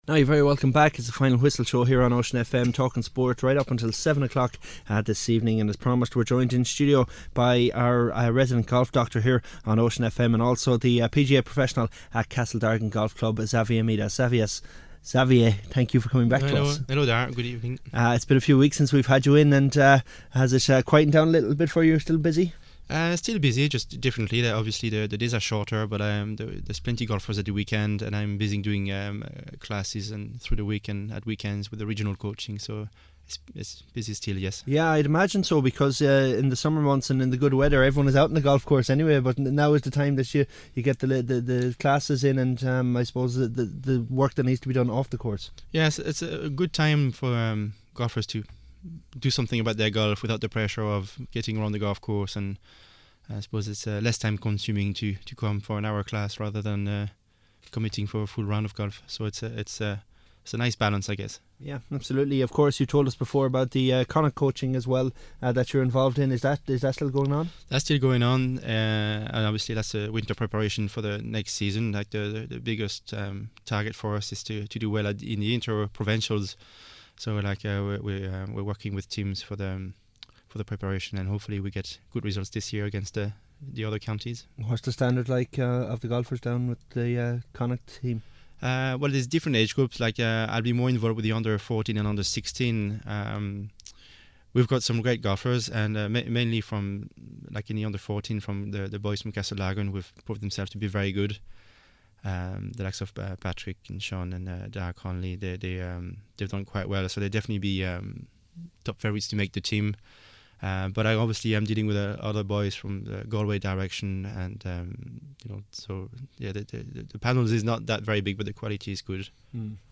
Now you're very welcome back. It's the Final Whistle show here on Ocean FM, talking sport right up until 7 o'clock this evening. And as promised, we're joined in studio by our resident golf doctor here on Ocean FM, and also the PGA professional at Castle Dargan Golf Club, Xavier Medas. Xavier, thank you for coming back to us. Hello there, good evening. It's been a few weeks since we've had you in, and has it quietened down a little bit for you? You're still busy? Still busy, just differently. Obviously, the days are shorter, but there's plenty of golfers at the weekend, and I'm busy doing classes and through the week and at weekends with the regional coaching. So it's busy still, yes. Yeah, I'd imagine so, because in the summer months and in the good weather, everyone is out on the golf course anyway. But now is the time that you get the classes in, and I suppose the work that needs to be done off the course. Yes, it's a good time for golfers to do something about their golf without the pressure of getting around the golf course, and I suppose it's less time consuming to come for an hour class rather than committing for a full round of golf. So it's a nice balance, I guess. Yeah, absolutely. Of course, you told us before about the Connacht coaching as well that you're involved in. Is that still going on? That's still going on, and obviously that's a winter preparation for the next season. Like the biggest target for us is to do well in the inter-provincials. So like we're working with teams for the preparation, and hopefully we get good results this year against the other counties. What's the standard like of the golfers down with the Connacht team? Well, there's different age groups. Like I'll be more involved with the under 14 and under 16. We've got some great golfers, and mainly from like in the under 14 from the boys from Castle Dargan, who've proved themselves to be very good. The likes of Patrick and Sean and Dargan Conley, they've done quite well, so they'll definitely be top favourites to make the team. But I obviously am dealing with other boys from the Galway direction, and so yeah, the panels is not that very big, but the quality is good.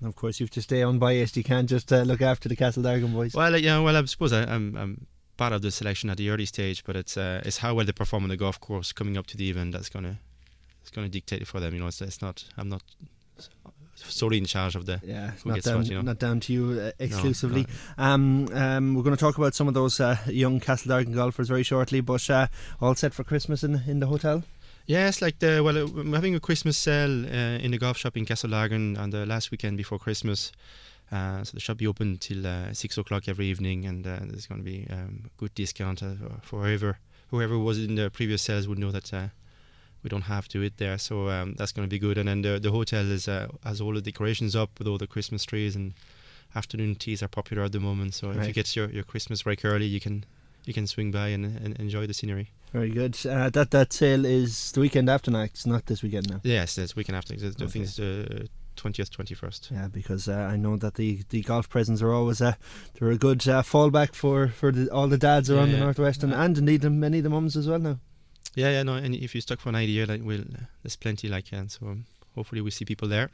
Of course, you have to stay unbiased. You can't just look after the Castle Dargan boys. Well, I suppose I'm part of the selection at the early stage, but it's how well they perform on the golf course coming up to the event that's gonna dictate it for them. It's not. I'm not solely in charge of the. Yeah, not down to you exclusively. No. We're going to talk about some of those young Castle Dargan golfers very shortly, but all set for Christmas in the hotel. Yes, I'm having a Christmas sale in the golf shop in Castle Dargan on the last weekend before Christmas. So the shop will be open till 6 o'clock every evening, and there's going to be good discount for whoever was in the previous sales would know that we don't have to it there. So that's going to be good. And then the hotel has all the decorations up with all the Christmas trees, and afternoon teas are popular at the moment. So if you get your Christmas break early, you can swing by and enjoy the scenery. Very good. That sale is the weekend after next, not this weekend now. Yes, it's weekend after. I think it's 20th, 21st. Yeah, because I know that the golf presents are always they're a good fallback for all the dads around the Northwest, and indeed many of the mums as well now. Yeah, no, and if you're stuck for an idea, there's plenty so hopefully we see people there.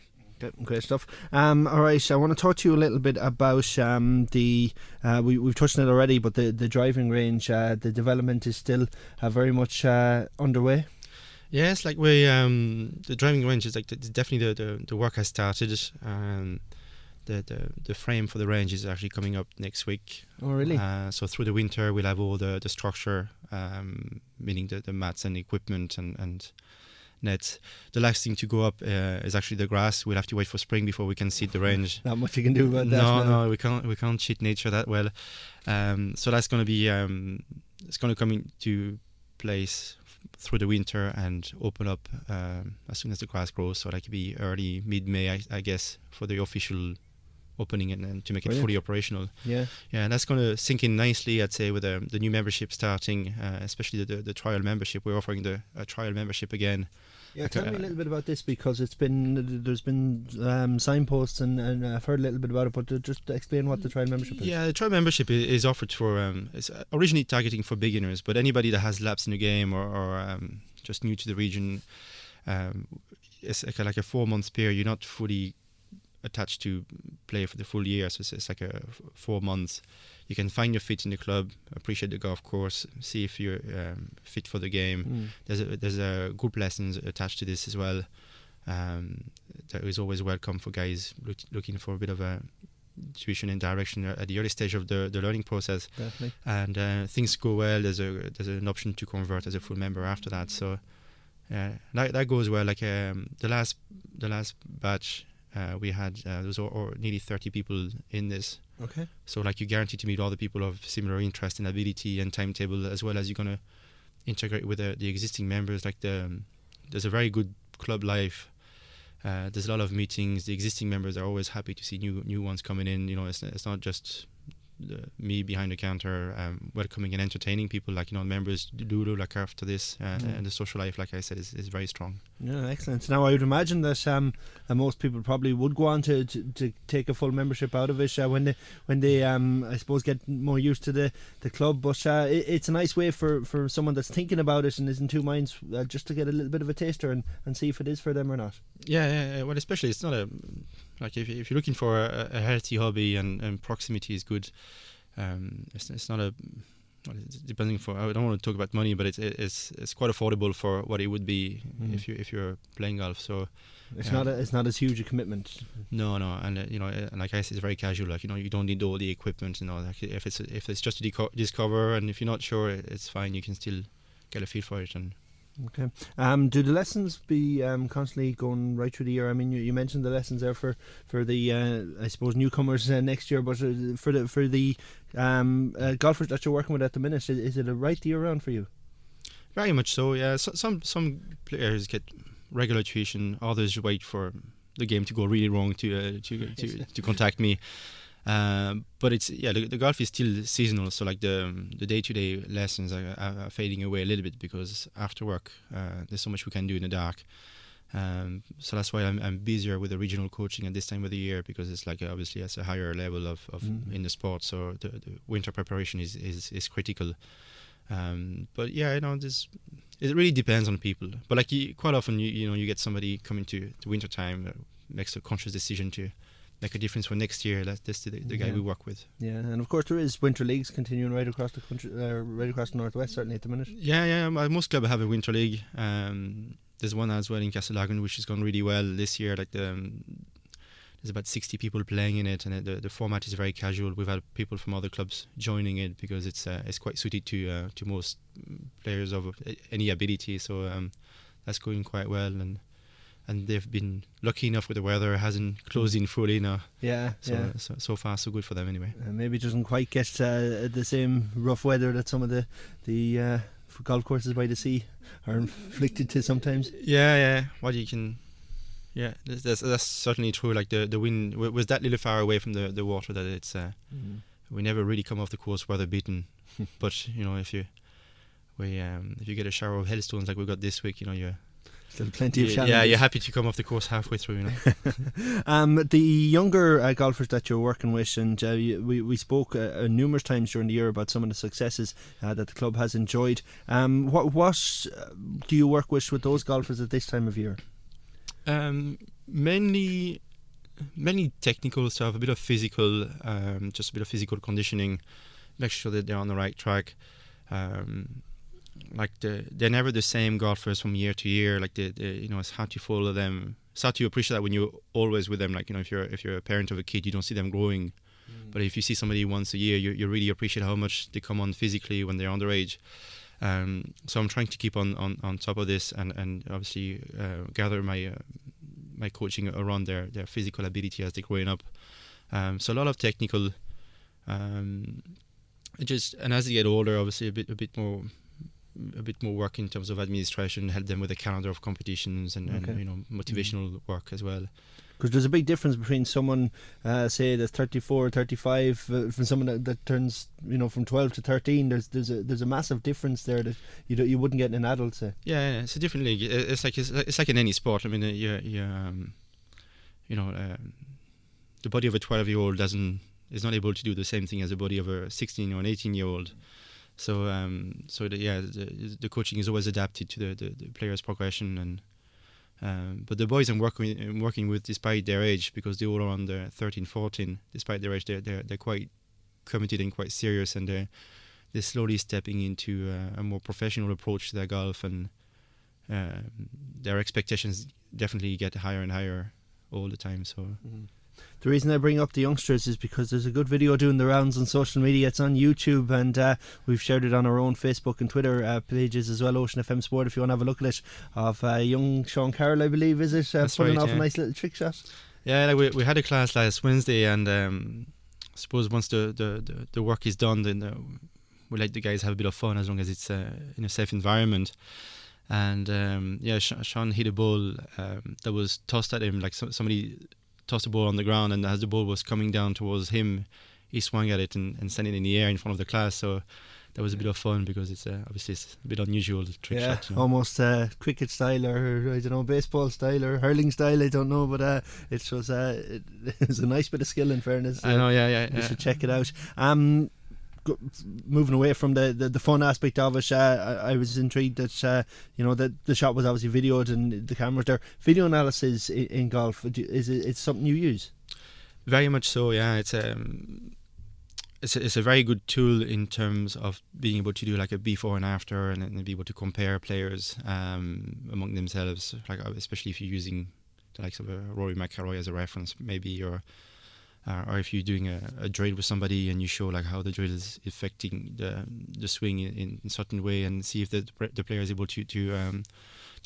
Great stuff. All right, I want to talk to you a little bit about we've touched on it already, but the driving range, the development is still very much underway. Yes, the driving range is definitely the work has started. The frame for the range is actually coming up next week. Oh, really? So through the winter we'll have all the structure, meaning the mats and equipment and nets. The last thing to go up is actually the grass. We'll have to wait for spring before we can seed the range. Not much you can do about that. No, we can't cheat nature that well. So that's going to be it's going to come into place through the winter and open up as soon as the grass grows. So that could be early mid-May, I guess, for the official opening and to make it fully operational. Yeah, and that's going to sink in nicely, I'd say, with the new membership starting, especially the trial membership. We're offering a trial membership again. Yeah, tell me a little bit about this, because there's been signposts and I've heard a little bit about it, but just explain what the trial membership is. Yeah, the trial membership is offered for it's originally targeting for beginners, but anybody that has lapsed in the game or just new to the region. It's like a 4-month period. You're not fully attached to play for the full year, so it's like a 4 months. You can find your fit in the club, appreciate the golf course, see if you're fit for the game. There's a group lessons attached to this as well. That is always welcome for guys looking for a bit of a tuition and direction at the early stage of the learning process. Definitely. And things go well, there's an option to convert as a full member after that. So that goes well. Like the last batch we had there was nearly 30 people in this. Okay. So like you're guaranteed to meet all the people of similar interest and ability and timetable, as well as you're gonna integrate with the existing members. Like there's a very good club life. There's a lot of meetings. The existing members are always happy to see new ones coming in. It's not just me behind the counter welcoming and entertaining people. Like members do look after this, and the social life, like I said, is very strong. Yeah, excellent. Now I would imagine that most people probably would go on to take a full membership out of it when they I suppose get more used to the club. But it's a nice way for someone that's thinking about it and is in two minds, just to get a little bit of a taster and see if it is for them or not. Yeah. Well, especially it's not like if you're looking for a healthy hobby and proximity is good. It's not depending for. I don't want to talk about money, but it's quite affordable for what it would be if you're playing golf. So it's not as huge a commitment. No, and and like I said, it's very casual. Like you don't need all the equipment. Like if it's just to discover, and if you're not sure, it's fine. You can still get a feel for it. And okay. Do the lessons be constantly going right through the year? I mean, you mentioned the lessons there for the I suppose newcomers next year, but for the golfers that you're working with at the minute, is it a right year round for you? Very much so. Yeah. So, some players get regular tuition. Others wait for the game to go really wrong to contact me. But it's the golf is still seasonal, so like the day-to-day lessons are fading away a little bit because after work there's so much we can do in the dark. So that's why I'm busier with the regional coaching at this time of the year, because it's like obviously it's a higher level of in the sport, so the winter preparation is critical. But it really depends on people. But like quite often you get somebody coming to winter time makes a conscious decision to make a difference for next year. That's the guy we work with. Yeah, and of course there is winter leagues continuing right across the country, right across the northwest, certainly at the minute. Yeah. Most clubs have a winter league. There's one as well in Dargan, which has gone really well this year. Like there's about 60 people playing in it, and the format is very casual. We've had people from other clubs joining it because it's quite suited to most players of any ability. So that's going quite well, and they've been lucky enough with the weather. It hasn't closed in fully now. So far so good for them anyway. Maybe it doesn't quite get the same rough weather that some of the golf courses by the sea are inflicted to sometimes. What you can. Yeah, that's certainly true. Like the wind was that little far away from the water that it's we never really come off the course weather beaten. But if you get a shower of hailstones like we got this week, you're still plenty of challenges. Yeah, you're happy to come off the course halfway through. The younger golfers that you're working with, and we spoke numerous times during the year about some of the successes that the club has enjoyed. What do you work with those golfers at this time of year? Mainly technical stuff, a bit of physical, just a bit of physical conditioning, make sure that they're on the right track. Like they're never the same golfers from year to year. Like it's hard to follow them. It's hard to appreciate that when you're always with them. Like if you're a parent of a kid, you don't see them growing. But if you see somebody once a year, you really appreciate how much they come on physically when they're underage. So I'm trying to keep on top of this and obviously gather my coaching around their physical ability as they're growing up. So a lot of technical, and as they get older, obviously a bit more work in terms of administration, help them with a calendar of competitions and motivational work as well. Because there's a big difference between someone, say that's 34, 35, from someone that turns, from 12 to 13. There's a massive difference there that you wouldn't get in an adult, say. Yeah, it's a different league. It's like in any sport. I mean, the body of a 12-year-old is not able to do the same thing as the body of a 16 or an 18-year-old. So the coaching is always adapted to the player's progression and. But the boys I'm working with, despite their age, because they all are under 13, 14, despite their age, they're quite committed and quite serious, and they're slowly stepping into a more professional approach to their golf, and their expectations definitely get higher and higher all the time. So. Mm-hmm. The reason I bring up the youngsters is because there's a good video doing the rounds on social media. It's on YouTube, and we've shared it on our own Facebook and Twitter pages as well, Ocean FM Sport, if you want to have a look at it, of young Sean Carroll, I believe, is it? Pulling off a nice little trick shot. Yeah, like we had a class last Wednesday, and I suppose once the work is done, then we let the guys have a bit of fun as long as it's in a safe environment. And Sean hit a ball that was tossed at him, like somebody tossed a ball on the ground, and as the ball was coming down towards him, he swung at it and sent it in the air in front of the class. So that was a bit of fun, because it's obviously it's a bit unusual trick shot. You know? Almost cricket style, or I don't know, baseball style or hurling style. I don't know, but it was it's a nice bit of skill. In fairness, I know. Yeah. You should check it out. Moving away from the fun aspect of it, I was intrigued that that the shot was obviously videoed and the cameras there. Video analysis in golf, it's something you use? Very much so. Yeah, it's a very good tool in terms of being able to do like a before and after, and be able to compare players among themselves. Like especially if you're using the likes of a Rory McIlroy as a reference, maybe, or if you're doing a drill with somebody and you show like how the drill is affecting the swing in a certain way, and see if the player is able to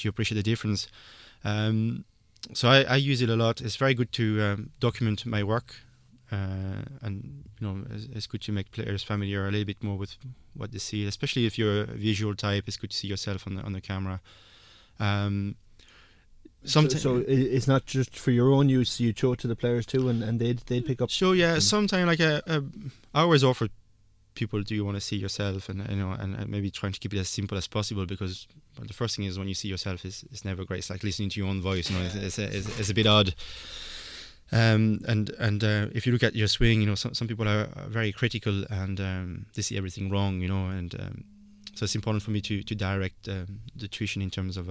appreciate the difference. So I use it a lot. It's very good to document my work, and it's good to make players familiar a little bit more with what they see, especially if you're a visual type. It's good to see yourself on the camera. So it's not just for your own use. You show it to the players too, and they'd pick up. Sure, yeah. Sometimes like I always offer people, do you want to see yourself, and and maybe trying to keep it as simple as possible, because the first thing is when you see yourself is never great. It's like listening to your own voice. It's a bit odd. And if you look at your swing, some people are very critical, and they see everything wrong, and so it's important for me to direct the tuition in terms of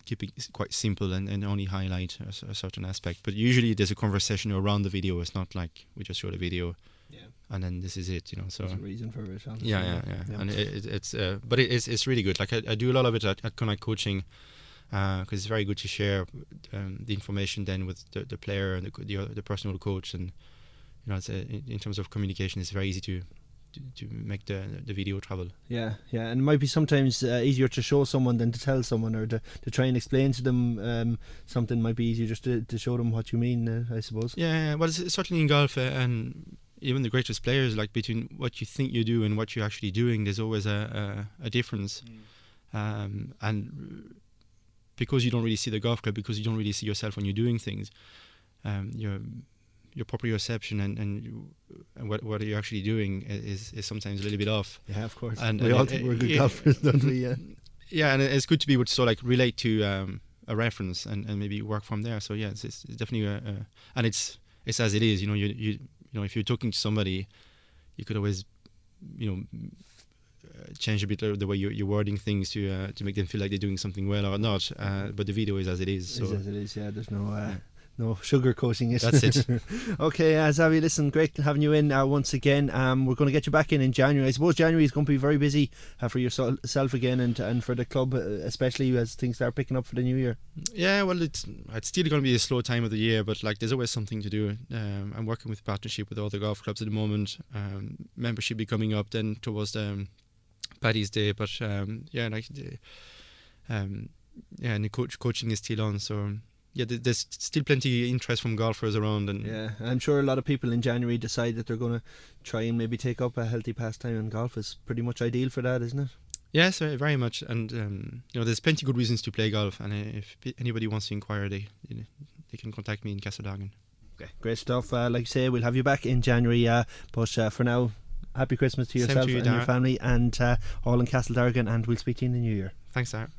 keeping it quite simple and only highlight a certain aspect. But usually there's a conversation around the video. It's not like we just show the video, and then this is it. So there's a reason for it. Yeah. And it's really good. Like I do a lot of it at Connect Coaching, because it's very good to share the information then with the player and the personal coach, and in terms of communication, it's very easy to make the video travel. Yeah, and it might be sometimes easier to show someone than to tell someone, or to try and explain to them something. Might be easier just to show them what you mean, I suppose. Yeah, well, it's certainly in golf, and even the greatest players, like between what you think you do and what you're actually doing, there's always a difference. And because you don't really see the golf club, because you don't really see yourself when you're doing things, your proper perception and what you're actually doing is sometimes a little bit off. Yeah, of course. And we all think we're good golfers, don't we? Yeah, and it's good to be able to sort of like relate to a reference and maybe work from there. So yeah, it's definitely and it's as it is. If you're talking to somebody, you could always change a bit the way you're wording things to make them feel like they're doing something well or not. But the video is as it is. So. It's as it is. Yeah, there's no sugar coating it. That's it. Okay, Xavier, listen, great having you in once again. We're going to get you back in January. I suppose January is going to be very busy for yourself again, and for the club, especially as things start picking up for the new year. Yeah, well, it's still going to be a slow time of the year, but like there's always something to do. I'm working with partnership with other golf clubs at the moment. Membership be coming up then towards Paddy's Day, but and the coaching is still on, so. Yeah, there's still plenty of interest from golfers around, and yeah, I'm sure a lot of people in January decide that they're going to try and maybe take up a healthy pastime, and golf is pretty much ideal for that, isn't it? Yes, very much, and there's plenty of good reasons to play golf, and if anybody wants to inquire, they can contact me in Dargan. Okay, great stuff. Like I say, we'll have you back in January, but for now, happy Christmas to yourself and your family, and all in Dargan, and we'll speak to you in the new year. Thanks, Sarah.